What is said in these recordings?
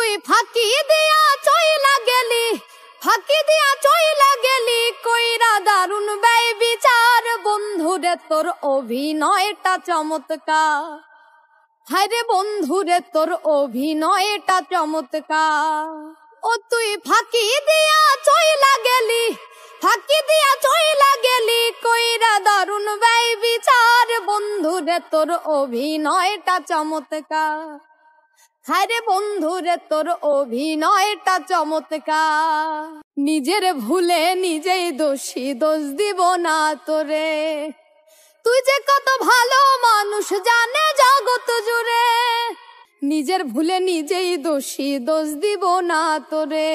তুই ফাঁকি দিয়া চইলা গেলি, ফাঁকি দিয়া চইলা গেলি কইরা দারুণ ব্যয় বিচার। বন্ধুরে তোর অভিনয়টা চমৎকার, হায়রে বন্ধুরে তোর অভিনয়টা চমৎকার। ও তুই ফাঁকি দিয়া চইলা গেলি, ফাঁকি দিয়া চইলা গেলি কইরা দারুণ ব্যয় বিচার। বন্ধুরে তোর অভিনয়টা চমৎকার, হায়রে বন্ধুরে তোর অভিনয়টা চমৎকার। নিজের ভুলে নিজেই দোষী, দোষ দিব না তোরে। তুই যে কত ভালো মানুষ জানে জগৎ জুড়ে। নিজের ভুলে নিজেই দোষী, দোষ দিব না তোরে।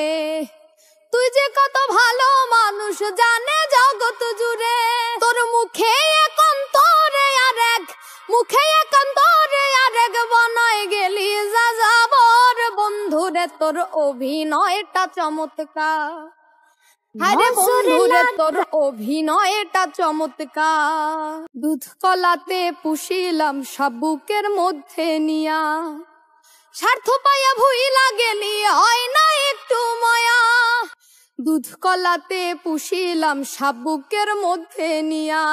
তুই যে কত ভালো মানুষ জানে জগৎ জুড়ে। তোর মুখে এখন তোরে আরেক, মুখে এখন তোরে আরেক বানাই গেলি যা যাবর। বন্ধুরে তোর অভিনয়টা চমৎকার, আরে বন্ধুরে তোর অভিনয়টা চমৎকার। দুধ কলাতে পুষিলাম সব বুকের মধ্যে নিয়া, স্বার্থ পাইয়া ভুইলা গেলি হয় না একটু মায়া। দুধ কলাতে পুষিলাম সব বুকের মধ্যে নিয়া,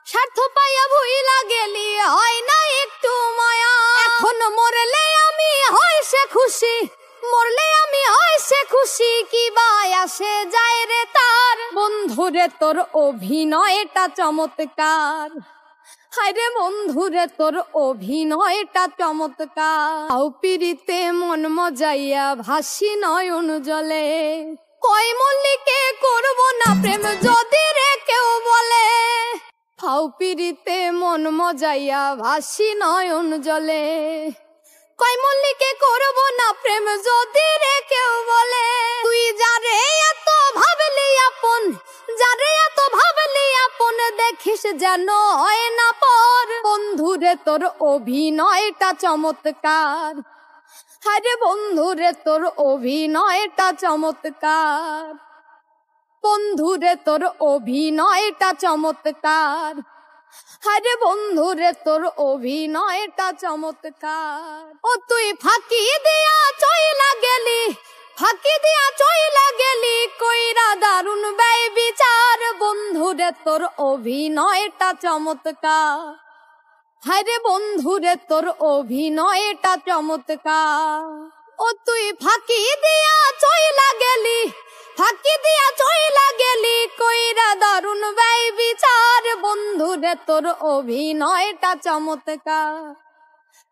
স্বার্থ পাইয়া ভুইলা গেলি হয় না একটু মায়া। এখন মরলে আমি হয় সে খুশি, মরলে আমি হয় সে খুশি, কি বায় আসে যায় রে তার। বন্ধুরে তোর অভিনয়টা চমৎকার, হায়রে বন্ধুরে তোর অভিনয়টা চমৎকার। আও পিরিতে মন মজাইয়া ভাসি নয়ন জলে, কয় মল্লিকে করব না প্রেম যদি রে কেউ বলে। ফাও পিরিতে মন মজাইয়া ভাসি নয়ন জলে, কয় মল্লিকে করব না প্রেম যদি রে কেউ বলে। তুই যারে এত ভাবলি আপন, যারে এত ভাবলি আপন, দেখিস যেন হয় না পর। বন্ধুরে তোর অভিনয়টা চমৎকার, আরে বন্ধুরে তোর অভিনয়টা চমৎকার। বন্ধুরে তোর অভিনয়টা চমৎকার, আরে বন্ধুরে তোর অভিনয়টা চমৎকার। ও তুই ফাঁকি দিয়া চইলা গেলি, ফাঁকি দিয়া চইলা গেলি কইরা দারুণ ব্যয় বিচার। বন্ধুরে তোর অভিনয়টা চমৎকার, হায়রে বন্ধুরে তোর অভিনয়টা চমৎকার। ও তুই ফাঁকি দিয়া চইলা গেলি, ফাঁকি দিয়া চইলা গেলি কইরা দারুণ ব্যয় বিচার। বন্ধুরে তোর অভিনয়টা চমৎকার,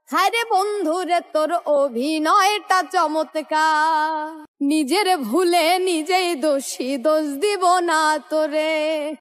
হায়রে বন্ধুরে তোর অভিনয়টা চমৎকার। নিজের ভুলে নিজেই দোষী, দোষ দিব না তোরে।